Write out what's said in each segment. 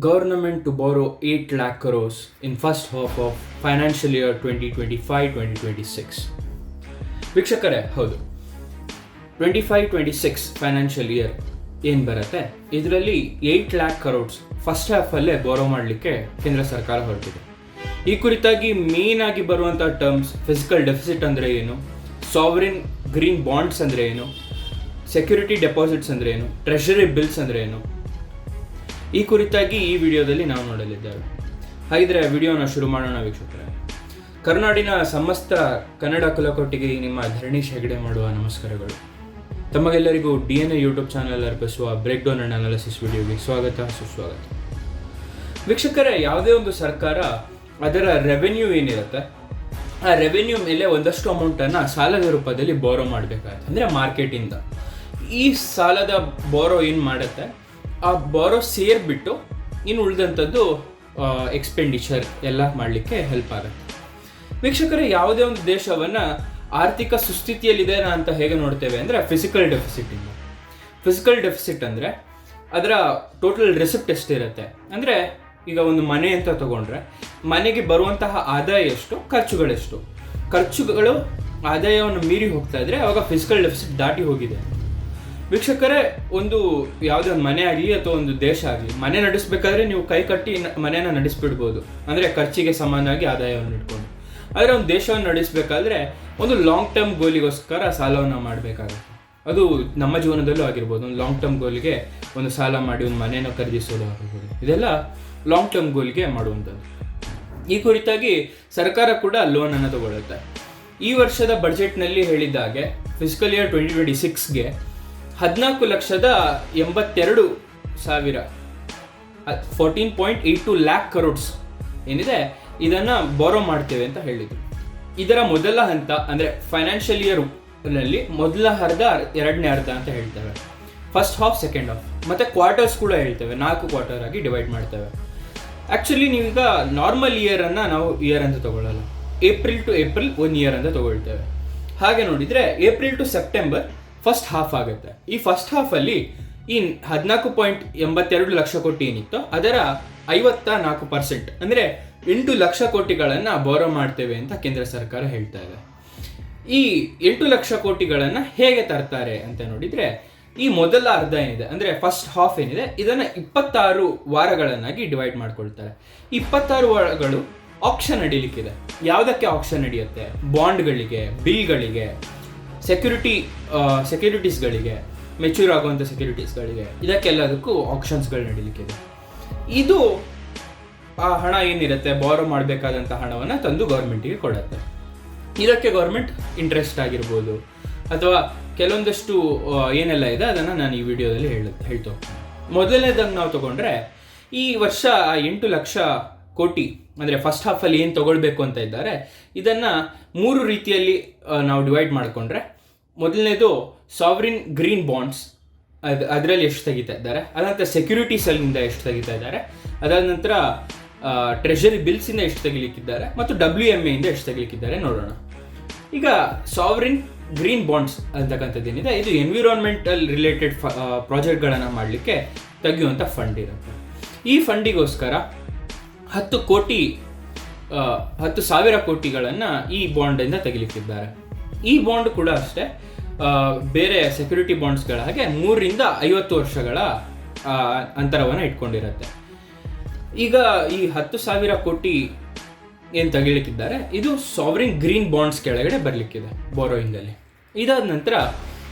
government to borrow 8 lakh crores in first half of financial year 2025-2026. ವೀಕ್ಷಕರೇ, ಹೌದು, 25-26 financial year ಏನು ಬರುತ್ತೆ, ಇದರಲ್ಲಿ 8 lakh crores ಫಸ್ಟ್ ಹಾಫಲ್ಲೇ ಬೋರೋ ಮಾಡಲಿಕ್ಕೆ ಕೇಂದ್ರ ಸರ್ಕಾರ ಹೊರಟಿದೆ. ಈ ಕುರಿತಾಗಿ ಮೇನ್ ಆಗಿ ಬರುವಂಥ ಟರ್ಮ್ಸ್ ಫಿಸಿಕಲ್ ಡೆಫಿಸಿಟ್ ಅಂದರೆ ಏನು, ಸಾವರಿನ್ ಗ್ರೀನ್ ಬಾಂಡ್ಸ್ ಅಂದರೆ ಏನು, ಸೆಕ್ಯೂರಿಟಿ ಡೆಪಾಸಿಟ್ಸ್ ಅಂದರೆ ಏನು, ಟ್ರೆಷರಿ ಬಿಲ್ಸ್ ಅಂದರೆ ಏನು, ಈ ಕುರಿತಾಗಿ ಈ ವಿಡಿಯೋದಲ್ಲಿ ನಾವು ನೋಡಲಿದ್ದೇವೆ. ಹಾಗಿದ್ರೆ ವಿಡಿಯೋನ ಶುರು ಮಾಡೋಣ ವೀಕ್ಷಕರೇ. ಕರುನಾಡಿನ ಸಮಸ್ತ ಕನ್ನಡ ಕುಲಕೋಟಿಗೆ ನಿಮ್ಮ ಧರಣೀಶ್ ಹೆಗಡೆ ಮಾಡುವ ನಮಸ್ಕಾರಗಳು. ತಮಗೆಲ್ಲರಿಗೂ DNA ಯೂಟ್ಯೂಬ್ ಚಾನಲ್ ಅರ್ಪಿಸುವ ಬ್ರೇಕ್ ಡೌನ್ ಅಂಡ್ ಅನಾಲಿಸಿಸ್ ವಿಡಿಯೋಗೆ ಸ್ವಾಗತ, ಸುಸ್ವಾಗತ. ವೀಕ್ಷಕರೇ, ಯಾವುದೇ ಒಂದು ಸರ್ಕಾರ ಅದರ ರೆವೆನ್ಯೂ ಏನಿರುತ್ತೆ, ಆ ರೆವೆನ್ಯೂ ಮೇಲೆ ಒಂದಷ್ಟು ಅಮೌಂಟನ್ನು ಸಾಲದ ರೂಪದಲ್ಲಿ ಬೋರೋ ಮಾಡಬೇಕಾಗುತ್ತೆ, ಅಂದರೆ ಮಾರ್ಕೆಟಿಂದ. ಈ ಸಾಲದ ಬೋರೋ ಏನು ಮಾಡುತ್ತೆ, ಆ ಬೋರೋ ಸೇರಿಬಿಟ್ಟು ಇನ್ನು ಉಳಿದಂಥದ್ದು ಎಕ್ಸ್ಪೆಂಡಿಚರ್ ಎಲ್ಲ ಮಾಡಲಿಕ್ಕೆ ಹೆಲ್ಪ್ ಆಗುತ್ತೆ. ವೀಕ್ಷಕರೇ, ಯಾವುದೇ ಒಂದು ದೇಶವನ್ನು ಆರ್ಥಿಕ ಸುಸ್ಥಿತಿಯಲ್ಲಿದೆ ಅಂತ ಹೇಗೆ ನೋಡ್ತೇವೆ ಅಂದರೆ ಫಿಸಿಕಲ್ ಡೆಫಿಸಿಟಿಂದ. ಫಿಸಿಕಲ್ ಡೆಫಿಸಿಟ್ ಅಂದರೆ ಅದರ ಟೋಟಲ್ ರೆಸಿಪ್ಟ್ ಎಷ್ಟಿರುತ್ತೆ, ಅಂದರೆ ಈಗ ಒಂದು ಮನೆ ಅಂತ ತಗೊಂಡ್ರೆ ಮನೆಗೆ ಬರುವಂತಹ ಆದಾಯ ಎಷ್ಟು, ಖರ್ಚುಗಳೆಷ್ಟು, ಖರ್ಚುಗಳು ಆದಾಯವನ್ನು ಮೀರಿ ಹೋಗ್ತಾ ಇದ್ರೆ ಅವಾಗ ಫಿಸಿಕಲ್ ಡೆಫಿಸಿಟ್ ದಾಟಿ ಹೋಗಿದೆ. ವೀಕ್ಷಕರೇ, ಒಂದು ಯಾವುದೇ ಒಂದು ಮನೆ ಆಗಲಿ ಅಥವಾ ಒಂದು ದೇಶ ಆಗಲಿ, ಮನೆ ನಡೆಸಬೇಕಾದ್ರೆ ನೀವು ಕೈ ಕಟ್ಟಿ ಮನೆಯನ್ನು ನಡೆಸಿಬಿಡ್ಬೋದು, ಅಂದರೆ ಖರ್ಚಿಗೆ ಸಮಾನವಾಗಿ ಆದಾಯವನ್ನು ಇಟ್ಕೊಂಡು. ಆದರೆ ಒಂದು ದೇಶವನ್ನು ನಡೆಸಬೇಕಾದ್ರೆ ಒಂದು ಲಾಂಗ್ ಟರ್ಮ್ ಗೋಲಿಗೋಸ್ಕರ ಸಾಲವನ್ನು ಮಾಡಬೇಕಾಗುತ್ತೆ. ಅದು ನಮ್ಮ ಜೀವನದಲ್ಲೂ ಆಗಿರ್ಬೋದು. ಒಂದು ಲಾಂಗ್ ಟರ್ಮ್ ಗೋಲ್ಗೆ ಒಂದು ಸಾಲ ಮಾಡಿ ಒಂದು ಮನೆಯನ್ನು ಖರೀದಿಸೋದು ಆಗಿರ್ಬೋದು. ಇದೆಲ್ಲ ಲಾಂಗ್ ಟರ್ಮ್ ಗೋಲ್ಗೆ ಮಾಡುವಂಥದ್ದು. ಈ ಕುರಿತಾಗಿ ಸರ್ಕಾರ ಕೂಡ ಲೋನನ್ನು ತಗೊಳ್ಳುತ್ತೆ. ಈ ವರ್ಷದ ಬಡ್ಜೆಟ್ನಲ್ಲಿ ಹೇಳಿದ್ದಾಗೆ ಫಿಸಿಕಲ್ ಇಯರ್ 2026ಗೆ 14,82,000 14.82 lakh crores ಏನಿದೆ ಇದನ್ನು ಬೋರೋ ಮಾಡ್ತೇವೆ ಅಂತ ಹೇಳಿದ್ರು. ಇದರ ಮೊದಲ ಹಂತ ಅಂದರೆ ಫೈನಾನ್ಷಿಯಲ್ ಇಯರ್ನಲ್ಲಿ ಮೊದಲ ಅರ್ಧ, ಎರಡನೇ ಅರ್ಧ ಅಂತ ಹೇಳ್ತೇವೆ. ಫಸ್ಟ್ ಹಾಫ್, ಸೆಕೆಂಡ್ ಹಾಫ್, ಮತ್ತು ಕ್ವಾರ್ಟರ್ಸ್ ಕೂಡ ಹೇಳ್ತೇವೆ. 4 ಕ್ವಾರ್ಟರ್ ಆಗಿ ಡಿವೈಡ್ ಮಾಡ್ತೇವೆ. ಆ್ಯಕ್ಚುಲಿ ನೀವೀಗ ನಾರ್ಮಲ್ ಇಯರನ್ನು ನಾವು ಇಯರ್ ಅಂತ ತಗೊಳ್ಳಲ್ಲ, ಏಪ್ರಿಲ್ ಟು ಏಪ್ರಿಲ್ 1 ಇಯರ್ ಅಂತ ತಗೊಳ್ತೇವೆ. ಹಾಗೆ ನೋಡಿದರೆ April to September first half ಆಗುತ್ತೆ. ಈ ಫಸ್ಟ್ ಹಾಫಲ್ಲಿ ಈ 14.82 ಲಕ್ಷ ಕೋಟಿ ಏನಿತ್ತು ಅದರ 54%, ಅಂದರೆ 8 ಲಕ್ಷ ಕೋಟಿಗಳನ್ನು ಬೋರೋ ಮಾಡ್ತೇವೆ ಅಂತ ಕೇಂದ್ರ ಸರ್ಕಾರ ಹೇಳ್ತಾ ಇದೆ. ಈ 8 ಲಕ್ಷ ಕೋಟಿಗಳನ್ನು ಹೇಗೆ ತರ್ತಾರೆ ಅಂತ ನೋಡಿದರೆ, ಈ ಮೊದಲ ಅರ್ಧ ಏನಿದೆ ಅಂದರೆ ಫಸ್ಟ್ ಹಾಫ್ ಏನಿದೆ ಇದನ್ನು 26 ವಾರಗಳನ್ನಾಗಿ ಡಿವೈಡ್ ಮಾಡ್ಕೊಳ್ತಾರೆ. 26 ವಾರಗಳು ಆಕ್ಷನ್ ನಡೀಲಿಕ್ಕಿದೆ. ಯಾವುದಕ್ಕೆ ಆಕ್ಷನ್ ನಡೆಯುತ್ತೆ? ಬಾಂಡ್ಗಳಿಗೆ, ಬಿಲ್ಗಳಿಗೆ, ಸೆಕ್ಯೂರಿಟೀಸ್ಗಳಿಗೆ, ಮೆಚ್ಯೂರ್ ಆಗುವಂಥ ಸೆಕ್ಯೂರಿಟೀಸ್ಗಳಿಗೆ, ಇದಕ್ಕೆಲ್ಲದಕ್ಕೂ ಆಕ್ಷನ್ಸ್ಗಳು ನಡೀಲಿಕ್ಕಿದೆ. ಇದು ಆ ಹಣ ಏನಿರುತ್ತೆ, ಬೋರೋ ಮಾಡಬೇಕಾದಂಥ ಹಣವನ್ನು ತಂದು ಗೌರ್ಮೆಂಟಿಗೆ ಕೊಡುತ್ತೆ. ಇದಕ್ಕೆ ಗೌರ್ಮೆಂಟ್ ಇಂಟ್ರೆಸ್ಟ್ ಆಗಿರ್ಬೋದು ಅಥವಾ ಕೆಲವೊಂದಷ್ಟು ಏನೆಲ್ಲ ಇದೆ ಅದನ್ನು ನಾನು ಈ ವಿಡಿಯೋದಲ್ಲಿ ಹೇಳ್ತಾ ಹೋಗ್ತೀನಿ. ಮೊದಲನೇದಾಗಿ ನಾವು ತಗೊಂಡ್ರೆ, ಈ ವರ್ಷ 8 ಲಕ್ಷ ಕೋಟಿ ಅಂದರೆ ಫಸ್ಟ್ ಹಾಫಲ್ಲಿ ಏನು ತೊಗೊಳ್ಬೇಕು ಅಂತ ಇದ್ದಾರೆ, ಇದನ್ನು 3 ರೀತಿಯಲ್ಲಿ ನಾವು ಡಿವೈಡ್ ಮಾಡಿಕೊಂಡ್ರೆ, ಮೊದಲನೇದು ಸಾವರಿನ್ ಗ್ರೀನ್ ಬಾಂಡ್ಸ್, ಅದರಲ್ಲಿ ಎಷ್ಟು ತೆಗಿತಾ ಇದ್ದಾರೆ, ಅದಾದ ಸೆಕ್ಯೂರಿಟೀಸಲ್ಲಿಂದ ಎಷ್ಟು ತೆಗಿತಾ ಇದ್ದಾರೆ, ಅದಾದ ನಂತರ ಟ್ರೆಷರಿ ಬಿಲ್ಸಿಂದ ಎಷ್ಟು ತೆಗಿಲಿಕ್ಕಿದ್ದಾರೆ, ಮತ್ತು WMA ಇಂದ ಎಷ್ಟು ತೆಗಿಲಿಕ್ಕಿದ್ದಾರೆ ನೋಡೋಣ. ಈಗ ಸಾವರಿನ್ ಗ್ರೀನ್ ಬಾಂಡ್ಸ್ ಅಂತಕ್ಕಂಥದ್ದೇನಿದೆ, ಇದು ಎನ್ವಿರಾನ್ಮೆಂಟಲ್ ರಿಲೇಟೆಡ್ ಪ್ರಾಜೆಕ್ಟ್ಗಳನ್ನು ಮಾಡಲಿಕ್ಕೆ ತೆಗೆಯುವಂಥ ಫಂಡ್ ಇರುತ್ತೆ. ಈ ಫಂಡಿಗೋಸ್ಕರ 10,000 ಕೋಟಿಗಳನ್ನು ಈ ಬಾಂಡಿಂದ ತೆಗಿಲಿಕ್ಕಿದ್ದಾರೆ. ಈ ಬಾಂಡ್ ಕೂಡ ಅಷ್ಟೇ ಬೇರೆ ಸೆಕ್ಯೂರಿಟಿ ಬಾಂಡ್ಸ್ಗಳ ಹಾಗೆ 3 ರಿಂದ 50 ವರ್ಷಗಳ ಅಂತರವನ್ನು ಇಟ್ಕೊಂಡಿರುತ್ತೆ. ಈಗ ಈ 10,000 ಕೋಟಿ ಏನು ತೆಗಿಲಿಕ್ಕಿದ್ದಾರೆ ಇದು ಸಾವರಿನ್ ಗ್ರೀನ್ ಬಾಂಡ್ಸ್ ಕೆಳಗಡೆ ಬರಲಿಕ್ಕಿದೆ ಬೋರೋಯಿಂಗಲ್ಲಿ. ಇದಾದ ನಂತರ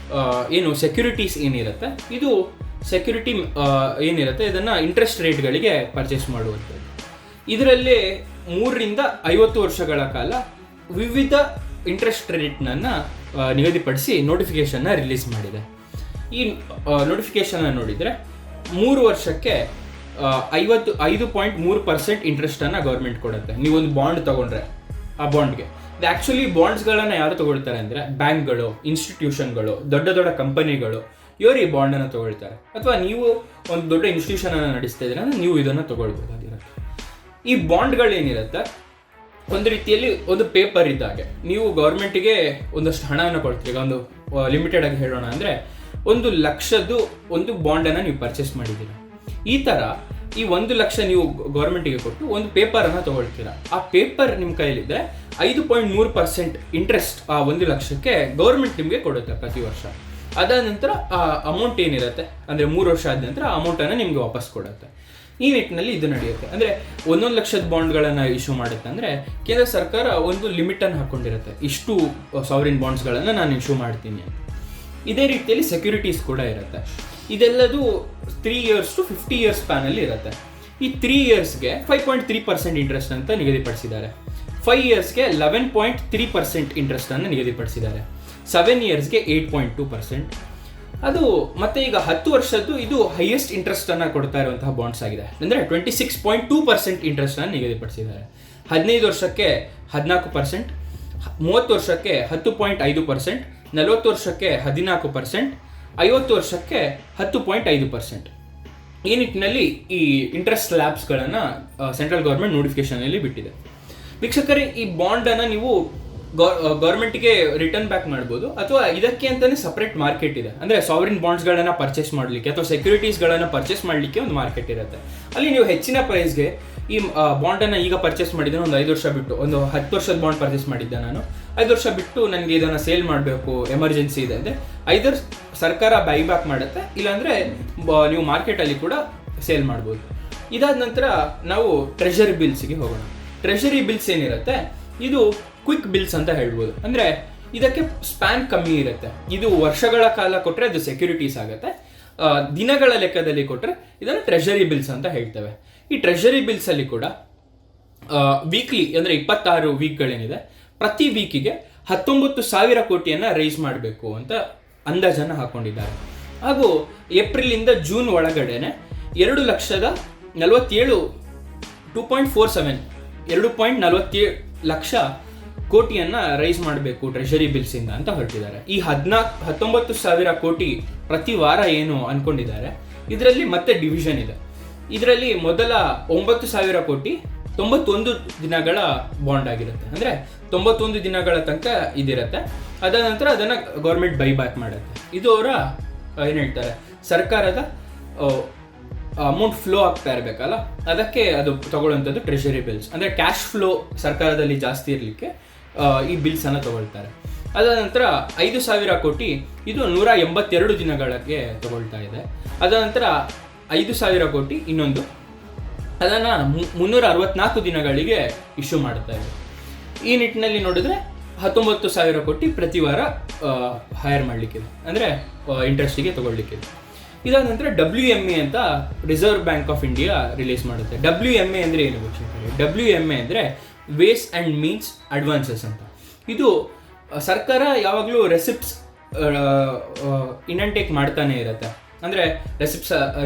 ಏನು ಸೆಕ್ಯೂರಿಟೀಸ್ ಏನಿರುತ್ತೆ, ಇದು ಸೆಕ್ಯೂರಿಟಿ ಏನಿರುತ್ತೆ ಇದನ್ನು ಇಂಟ್ರೆಸ್ಟ್ ರೇಟ್ಗಳಿಗೆ ಪರ್ಚೇಸ್ ಮಾಡುವಂಥದ್ದು. ಇದರಲ್ಲಿ 3 ರಿಂದ 50 ವರ್ಷಗಳ ಕಾಲ ವಿವಿಧ ಇಂಟ್ರೆಸ್ಟ್ ರೇಟ್ನನ್ನು ನಿಗದಿಪಡಿಸಿ ನೋಟಿಫಿಕೇಷನ್ನ ರಿಲೀಸ್ ಮಾಡಿದೆ. ಈ ನೋಟಿಫಿಕೇಷನ್ನ ನೋಡಿದರೆ 3 ವರ್ಷಕ್ಕೆ 5.3% ಇಂಟ್ರೆಸ್ಟನ್ನು ಗೌರ್ಮೆಂಟ್ ಕೊಡುತ್ತೆ. ನೀವೊಂದು ಬಾಂಡ್ ತೊಗೊಂಡ್ರೆ ಆ ಬಾಂಡ್ಗೆ. ಇದು ಆ್ಯಕ್ಚುಲಿ ಬಾಂಡ್ಸ್ಗಳನ್ನು ಯಾರು ತೊಗೊಳ್ತಾರೆ ಅಂದರೆ ಬ್ಯಾಂಕ್ಗಳು, ಇನ್ಸ್ಟಿಟ್ಯೂಷನ್ಗಳು, ದೊಡ್ಡ ದೊಡ್ಡ ಕಂಪನಿಗಳು, ಇವರು ಈ ಬಾಂಡನ್ನು ತೊಗೊಳ್ತಾರೆ. ಅಥವಾ ನೀವು ಒಂದು ದೊಡ್ಡ ಇನ್ಸ್ಟಿಟ್ಯೂಷನನ್ನು ನಡೆಸ್ತಾ ಇದ್ದೀರ ಅಂದರೆ ನೀವು ಇದನ್ನು ತೊಗೊಳ್ಬೋದಾಗಿರುತ್ತೆ. ಈ ಬಾಂಡ್ಗಳೇನಿರುತ್ತೆ ಒಂದು ರೀತಿಯಲ್ಲಿ ಒಂದು ಪೇಪರ್ ಇದ್ದಾಗೆ. ನೀವು ಗೌರ್ಮೆಂಟಿಗೆ ಒಂದಷ್ಟು ಹಣವನ್ನು ಕೊಡ್ತೀರಿ. ಈಗ ಒಂದು ಲಿಮಿಟೆಡ್ ಆಗಿ ಹೇಳೋಣ ಅಂದರೆ 1 ಲಕ್ಷದ್ದು ಒಂದು ಬಾಂಡನ್ನು ನೀವು ಪರ್ಚೇಸ್ ಮಾಡಿದ್ದೀರ. ಈ ಥರ ಈ 1 ಲಕ್ಷ ನೀವು ಗೌರ್ಮೆಂಟಿಗೆ ಕೊಟ್ಟು ಒಂದು ಪೇಪರನ್ನು ತೊಗೊಳ್ತೀರಾ. ಆ ಪೇಪರ್ ನಿಮ್ಮ ಕೈಲಿದ್ದರೆ 5.3% ಇಂಟ್ರೆಸ್ಟ್ ಆ 1 ಲಕ್ಷಕ್ಕೆ ಗೌರ್ಮೆಂಟ್ ನಿಮಗೆ ಕೊಡುತ್ತೆ ಪ್ರತಿ ವರ್ಷ. ಅದಾದ ನಂತರ ಆ ಅಮೌಂಟ್ ಏನಿರುತ್ತೆ ಅಂದರೆ 3 ವರ್ಷ ಆದ ನಂತರ ಆ ಅಮೌಂಟನ್ನು ನಿಮಗೆ ವಾಪಸ್ ಕೊಡುತ್ತೆ. ಈ ನಿಟ್ಟಿನಲ್ಲಿ ಇದು ನಡೆಯುತ್ತೆ. ಅಂದರೆ 1 ಲಕ್ಷದ ಬಾಂಡ್ಗಳನ್ನು ಇಶ್ಯೂ ಮಾಡುತ್ತೆ. ಅಂದರೆ ಕೇಂದ್ರ ಸರ್ಕಾರ ಒಂದು ಲಿಮಿಟನ್ನು ಹಾಕ್ಕೊಂಡಿರುತ್ತೆ, ಇಷ್ಟು ಸಾವರಿನ್ ಬಾಂಡ್ಸ್ಗಳನ್ನು ನಾನು ಇಶ್ಯೂ ಮಾಡ್ತೀನಿ ಅಂತ. ಇದೇ ರೀತಿಯಲ್ಲಿ ಸೆಕ್ಯೂರಿಟೀಸ್ ಕೂಡ ಇರುತ್ತೆ. ಇದೆಲ್ಲದು 3 years to 50 years ಸ್ಪ್ಯಾನಲ್ಲಿ ಇರುತ್ತೆ. ಈ 3 yearsಗೆ 5.3% ಇಂಟ್ರೆಸ್ಟ್ ಅಂತ ನಿಗದಿಪಡಿಸಿದ್ದಾರೆ. 5 yearsಗೆ 11.3% ಇಂಟ್ರೆಸ್ಟನ್ನು ನಿಗದಿಪಡಿಸಿದ್ದಾರೆ. 7 yearsಗೆ 8.2%. ಅದು ಮತ್ತೆ ಈಗ 10 ವರ್ಷದ್ದು ಇದು ಹೈಯೆಸ್ಟ್ ಇಂಟ್ರೆಸ್ಟನ್ನು ಕೊಡ್ತಾ ಇರುವಂತಹ ಬಾಂಡ್ಸ್ ಆಗಿದೆ. ಅಂದರೆ 26.2% ಇಂಟ್ರೆಸ್ಟನ್ನು ನಿಗದಿಪಡಿಸಿದ್ದಾರೆ. 15 ವರ್ಷಕ್ಕೆ 14%, 30 ವರ್ಷಕ್ಕೆ 10.5%, 40 ವರ್ಷಕ್ಕೆ 14%, 50 ವರ್ಷಕ್ಕೆ 10.5%. ಈ ನಿಟ್ಟಿನಲ್ಲಿ ಈ ಇಂಟ್ರೆಸ್ಟ್ ಸ್ಲ್ಯಾಬ್ಸ್ಗಳನ್ನು ಸೆಂಟ್ರಲ್ ಗೌರ್ಮೆಂಟ್ ನೋಟಿಫಿಕೇಶನಲ್ಲಿ ಬಿಟ್ಟಿದೆ. ವೀಕ್ಷಕರೇ, ಈ ಬಾಂಡನ್ನು ನೀವು ಗೌರ್ಮೆಂಟಿಗೆ ರಿಟರ್ನ್ ಬ್ಯಾಕ್ ಮಾಡ್ಬೋದು, ಅಥವಾ ಇದಕ್ಕೆ ಅಂತಲೇ ಸಪ್ರೇಟ್ ಮಾರ್ಕೆಟ್ ಇದೆ. ಅಂದರೆ ಸಾವರಿನ್ ಬಾಂಡ್ಸ್ಗಳನ್ನು ಪರ್ಚೇಸ್ ಮಾಡಲಿಕ್ಕೆ ಅಥವಾ ಸೆಕ್ಯೂರಿಟೀಸ್ಗಳನ್ನು ಪರ್ಚೇಸ್ ಮಾಡಲಿಕ್ಕೆ ಒಂದು ಮಾರ್ಕೆಟ್ ಇರುತ್ತೆ. ಅಲ್ಲಿ ನೀವು ಹೆಚ್ಚಿನ ಪ್ರೈಸ್ಗೆ ಈ ಬಾಂಡನ್ನು ಈಗ ಪರ್ಚೇಸ್ ಮಾಡಿದ್ರೆ ಒಂದು 5 ವರ್ಷ ಬಿಟ್ಟು, ಒಂದು 10 ವರ್ಷದ ಬಾಂಡ್ ಪರ್ಚೇಸ್ ಮಾಡಿದ್ದೆ ನಾನು, 5 ವರ್ಷ ಬಿಟ್ಟು ನನಗೆ ಇದನ್ನು ಸೇಲ್ ಮಾಡಬೇಕು, ಎಮರ್ಜೆನ್ಸಿ ಇದೆ ಅಂದರೆ ಐದರ್ ಸರ್ಕಾರ ಬೈಬ್ಯಾಕ್ ಮಾಡುತ್ತೆ, ಇಲ್ಲಾಂದರೆ ನೀವು ಮಾರ್ಕೆಟಲ್ಲಿ ಕೂಡ ಸೇಲ್ ಮಾಡ್ಬೋದು. ಇದಾದ ನಂತರ ನಾವು ಟ್ರೆಷರಿ ಬಿಲ್ಸ್ಗೆ ಹೋಗೋಣ. ಟ್ರೆಷರಿ ಬಿಲ್ಸ್ ಏನಿರುತ್ತೆ ಇದು ಕ್ವಿಕ್ ಬಿಲ್ಸ್ ಅಂತ ಹೇಳ್ಬೋದು. ಅಂದರೆ ಇದಕ್ಕೆ ಸ್ಪ್ಯಾನ್ ಕಮ್ಮಿ ಇರುತ್ತೆ. ಇದು ವರ್ಷಗಳ ಕಾಲ ಕೊಟ್ಟರೆ ಅದು ಸೆಕ್ಯೂರಿಟೀಸ್ ಆಗುತ್ತೆ, ದಿನಗಳ ಲೆಕ್ಕದಲ್ಲಿ ಕೊಟ್ಟರೆ ಇದನ್ನು ಟ್ರೆಷರಿ ಬಿಲ್ಸ್ ಅಂತ ಹೇಳ್ತೇವೆ. ಈ ಟ್ರೆಷರಿ ಬಿಲ್ಸಲ್ಲಿ ಕೂಡ ವೀಕ್ಲಿ ಅಂದರೆ 26 ವೀಕ್ಗಳೇನಿದೆ, ಪ್ರತಿ ವೀಕಿಗೆ 19,000 ಕೋಟಿಯನ್ನು ರೈಸ್ ಮಾಡಬೇಕು ಅಂತ ಅಂದಾಜನ್ನು ಹಾಕೊಂಡಿದ್ದಾರೆ. ಹಾಗೂ ಏಪ್ರಿಲಿಂದ ಜೂನ್ ಒಳಗಡೆನೆ 2,47 ಲಕ್ಷ ಕೋಟಿಯನ್ನು ರೈಸ್ ಮಾಡಬೇಕು ಟ್ರೆಷರಿ ಬಿಲ್ಸಿಂದ ಅಂತ ಹೊರಟಿದ್ದಾರೆ. ಈ 19,000 ಕೋಟಿ ಪ್ರತಿ ವಾರ ಏನು ಅನ್ಕೊಂಡಿದ್ದಾರೆ, ಇದರಲ್ಲಿ ಮತ್ತೆ ಡಿವಿಷನ್ ಇದೆ. ಇದರಲ್ಲಿ ಮೊದಲ 9,000 ಕೋಟಿ 91 ದಿನಗಳ ಬಾಂಡ್ ಆಗಿರುತ್ತೆ. ಅಂದರೆ 91 ದಿನಗಳ ತನಕ ಇದಿರುತ್ತೆ. ಅದಾದ ನಂತರ ಅದನ್ನು ಗೌರ್ಮೆಂಟ್ ಬೈಬ್ಯಾಕ್ ಮಾಡುತ್ತೆ. ಇದು ಅವರ ಏನು ಹೇಳ್ತಾರೆ, ಸರ್ಕಾರದ ಅಮೌಂಟ್ ಫ್ಲೋ ಆಗ್ತಾ ಇರಬೇಕಲ್ಲ, ಅದಕ್ಕೆ ಅದು ತಗೊಳ್ಳುವಂಥದ್ದು ಟ್ರೆಷರಿ ಬಿಲ್ಸ್. ಅಂದರೆ ಕ್ಯಾಶ್ ಫ್ಲೋ ಸರ್ಕಾರದಲ್ಲಿ ಜಾಸ್ತಿ ಇರಲಿಕ್ಕೆ ಈ ಬಿಲ್ಸನ್ನು ತಗೊಳ್ತಾರೆ. ಅದಾದ ನಂತರ 5,000 ಕೋಟಿ ಇದು 182 ದಿನಗಳಿಗೆ ತಗೊಳ್ತಾ ಇದೆ. ಅದಾದ ನಂತರ 5,000 ಕೋಟಿ ಇನ್ನೊಂದು, ಅದನ್ನು 364 ದಿನಗಳಿಗೆ ಇಶ್ಯೂ ಮಾಡ್ತಾ ಇದೆ. ಈ ನಿಟ್ಟಿನಲ್ಲಿ ನೋಡಿದ್ರೆ 19,000 ಕೋಟಿ ಪ್ರತಿ ವಾರ ಹೈರ್ ಮಾಡಲಿಕ್ಕಿದೆ, ಅಂದರೆ ಇಂಟ್ರೆಸ್ಟಿಗೆ ತಗೊಳ್ಳಿಕ್ಕಿದೆ. ಇದಾದ ನಂತರ WMA ಅಂತ reserve bank of India release ಮಾಡುತ್ತೆ. WMA ಅಂದರೆ ಏನು ವೀಕ್ಷಕರೇ? WMA ಅಂದರೆ ವೇಸ್ ಆ್ಯಂಡ್ ಮೀನ್ಸ್ ಅಡ್ವಾನ್ಸಸ್ ಅಂತ. ಇದು ಸರ್ಕಾರ ಯಾವಾಗಲೂ ರೆಸಿಪ್ಟ್ಸ್ ಇನ್ಅಂಟೇಕ್ ಮಾಡ್ತಾನೆ ಇರುತ್ತೆ. ಅಂದರೆ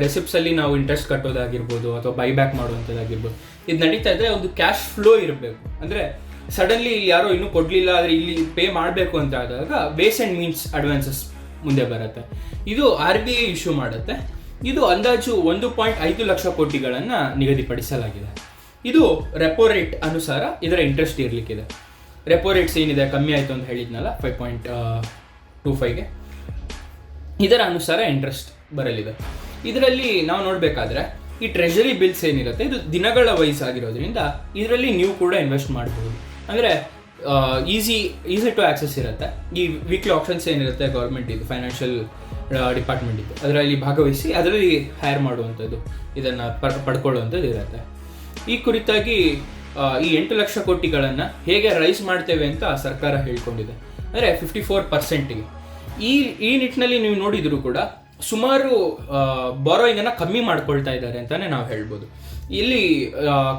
ರೆಸಿಪ್ಟ್ಸಲ್ಲಿ ನಾವು ಇಂಟ್ರೆಸ್ಟ್ ಕಟ್ಟೋದಾಗಿರ್ಬೋದು ಅಥವಾ ಬೈಬ್ಯಾಕ್ ಮಾಡುವಂಥದ್ದಾಗಿರ್ಬೋದು, ಇದು ನಡೀತಾ ಇದ್ದರೆ ಒಂದು ಕ್ಯಾಶ್ ಫ್ಲೋ ಇರಬೇಕು. ಅಂದರೆ ಸಡನ್ಲಿ ಯಾರೋ ಇನ್ನೂ ಕೊಡಲಿಲ್ಲ, ಆದರೆ ಇಲ್ಲಿ ಪೇ ಮಾಡಬೇಕು ಅಂತ ಆದಾಗ ವೇಸ್ ಆ್ಯಂಡ್ ಮೀನ್ಸ್ ಅಡ್ವಾನ್ಸಸ್ ಮುಂದೆ ಬರುತ್ತೆ. ಇದು RBI ಇಶ್ಯೂ ಮಾಡುತ್ತೆ. ಇದು ಅಂದಾಜು 1.5 ಲಕ್ಷ ಕೋಟಿಗಳನ್ನು ನಿಗದಿಪಡಿಸಲಾಗಿದೆ. ಇದು ರೆಪೋ ರೇಟ್ ಅನುಸಾರ ಇದರ ಇಂಟ್ರೆಸ್ಟ್ ಇರಲಿಕ್ಕಿದೆ. ರೆಪೋ ರೇಟ್ಸ್ ಏನಿದೆ ಕಮ್ಮಿ ಆಯಿತು ಅಂತ ಹೇಳಿದ್ನಲ್ಲ 5.25ಗೆ, ಇದರ ಅನುಸಾರ ಇಂಟ್ರೆಸ್ಟ್ ಬರಲಿದೆ. ಇದರಲ್ಲಿ ನಾವು ನೋಡಬೇಕಾದ್ರೆ ಈ ಟ್ರೆಷರಿ ಬಿಲ್ಸ್ ಏನಿರುತ್ತೆ ಇದು ದಿನಗಳ ವೈಸ್ ಆಗಿರೋದ್ರಿಂದ ಇದರಲ್ಲಿ ನೀವು ಕೂಡ ಇನ್ವೆಸ್ಟ್ ಮಾಡಬಹುದು. ಅಂದರೆ ಈಸಿ ಟು ಆಕ್ಸೆಸ್ ಇರುತ್ತೆ. ಈ ವೀಕ್ಲಿ ಆಪ್ಷನ್ಸ್ ಏನಿರುತ್ತೆ ಗೌರ್ಮೆಂಟ್ ಇದು ಫೈನಾನ್ಷಿಯಲ್ ಡಿಪಾರ್ಟ್ಮೆಂಟ್ ಇದು, ಅದರಲ್ಲಿ ಭಾಗವಹಿಸಿ ಅದರಲ್ಲಿ ಹೈರ್ ಮಾಡುವಂಥದ್ದು, ಇದನ್ನು ಪಡ್ಕೊಳ್ಳುವಂಥದ್ದು ಇರುತ್ತೆ. ಈ ಕುರಿತಾಗಿ ಈ 8 ಲಕ್ಷ ಕೋಟಿಗಳನ್ನು ಹೇಗೆ ರೈಸ್ ಮಾಡ್ತೇವೆ ಅಂತ ಸರ್ಕಾರ ಹೇಳ್ಕೊಂಡಿದೆ. ಅಂದರೆ 54%ಗೆ. ಈ ನಿಟ್ಟಿನಲ್ಲಿ ನೀವು ನೋಡಿದರೂ ಕೂಡ ಸುಮಾರು ಬಾರೋಯಿಂಗನ್ನು ಕಮ್ಮಿ ಮಾಡ್ಕೊಳ್ತಾ ಇದ್ದಾರೆ ಅಂತಲೇ ನಾವು ಹೇಳ್ಬೋದು. ಇಲ್ಲಿ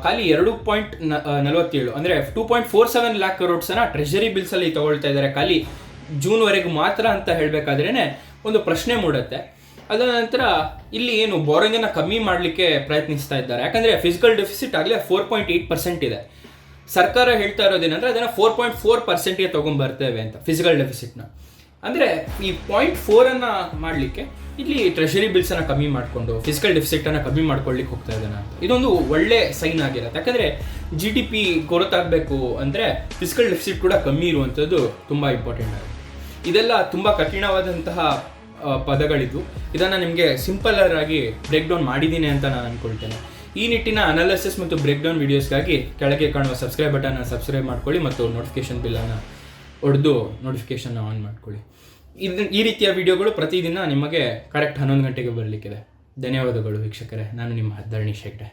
ಖಾಲಿ 2.47 ಅಂದರೆ 2.47 ಲ್ಯಾಕ್ ಕ್ರೋರ್ಸನ್ನು ಟ್ರೆಷರಿ ಬಿಲ್ಸಲ್ಲಿ ತಗೊಳ್ತಾ ಇದ್ದಾರೆ ಖಾಲಿ ಜೂನ್ವರೆಗೂ ಮಾತ್ರ ಅಂತ ಹೇಳಬೇಕಾದ್ರೇ ಒಂದು ಪ್ರಶ್ನೆ ಮೂಡುತ್ತೆ. ಅದರ ನಂತರ ಇಲ್ಲಿ ಏನು ಬಾರೋಯಿಂಗನ್ನು ಕಮ್ಮಿ ಮಾಡಲಿಕ್ಕೆ ಪ್ರಯತ್ನಿಸ್ತಾ ಇದ್ದಾರೆ. ಯಾಕಂದರೆ ಫಿಸಿಕಲ್ ಡೆಫಿಸಿಟ್ ಆಗಲೇ 4.8% ಇದೆ. ಸರ್ಕಾರ ಹೇಳ್ತಾ ಇರೋದೇನೆಂದರೆ ಅದನ್ನು 4.4%ಗೆ ತೊಗೊಂಬರ್ತೇವೆ ಅಂತ ಫಿಸಿಕಲ್ ಡೆಫಿಸಿಟ್ನ. ಅಂದರೆ ಈ 0.4 ಮಾಡಲಿಕ್ಕೆ ಇಲ್ಲಿ ಟ್ರೆಷರಿ ಬಿಲ್ಸನ್ನು ಕಮ್ಮಿ ಮಾಡಿಕೊಂಡು ಫಿಸಿಕಲ್ ಡೆಫಿಸಿಟನ್ನು ಕಮ್ಮಿ ಮಾಡ್ಕೊಳ್ಳಿಕ್ಕೆ ಹೋಗ್ತಾ ಇದ್ದಾನೆ ಅಂತ. ಇದೊಂದು ಒಳ್ಳೆ ಸೈನ್ ಆಗಿರುತ್ತೆ. ಯಾಕಂದರೆ GDP ಗ್ರೋತ್ ಆಗಬೇಕು ಅಂದರೆ ಫಿಸಿಕಲ್ ಡೆಫಿಸಿಟ್ ಕೂಡ ಕಮ್ಮಿ ಇರುವಂಥದ್ದು ತುಂಬ ಇಂಪಾರ್ಟೆಂಟ್ ಆಗುತ್ತೆ. ಇದೆಲ್ಲ ತುಂಬ ಕಠಿಣವಾದಂತಹ ಪದಗಳಿದ್ದು ಇದನ್ನು ನಿಮಗೆ ಸಿಂಪಲರ್ ಆಗಿ ಬ್ರೇಕ್ ಡೌನ್ ಮಾಡಿದ್ದೀನಿ ಅಂತ ನಾನು ಅಂದ್ಕೊಳ್ತೇನೆ. ಈ ನಿಟ್ಟಿನ ಅನಾಲಿಸಿಸ್ ಮತ್ತು ಬ್ರೇಕ್ ಡೌನ್ ವೀಡಿಯೋಸ್ಗಾಗಿ ಕೆಳಗೆ ಕಾಣುವ ಸಬ್ಸ್ಕ್ರೈಬ್ ಬಟನ್ನ ಸಬ್ಸ್ಕ್ರೈಬ್ ಮಾಡ್ಕೊಳ್ಳಿ ಮತ್ತು ನೋಟಿಫಿಕೇಶನ್ ಬಿಲ್ಲನ್ನು ಹೊಡೆದು ನೋಟಿಫಿಕೇಶನ್ನ ಆನ್ ಮಾಡ್ಕೊಳ್ಳಿ. ಈ ರೀತಿಯ ವಿಡಿಯೋಗಳು ಪ್ರತಿದಿನ ನಿಮಗೆ ಕರೆಕ್ಟ್ 11 ಗಂಟೆಗೆ ಬರಲಿಕ್ಕಿದೆ. ಧನ್ಯವಾದಗಳು ವೀಕ್ಷಕರೇ. ನಾನು ನಿಮ್ಮ ಧರಣೀಶ್ ಹೆಗ್ಡೆ.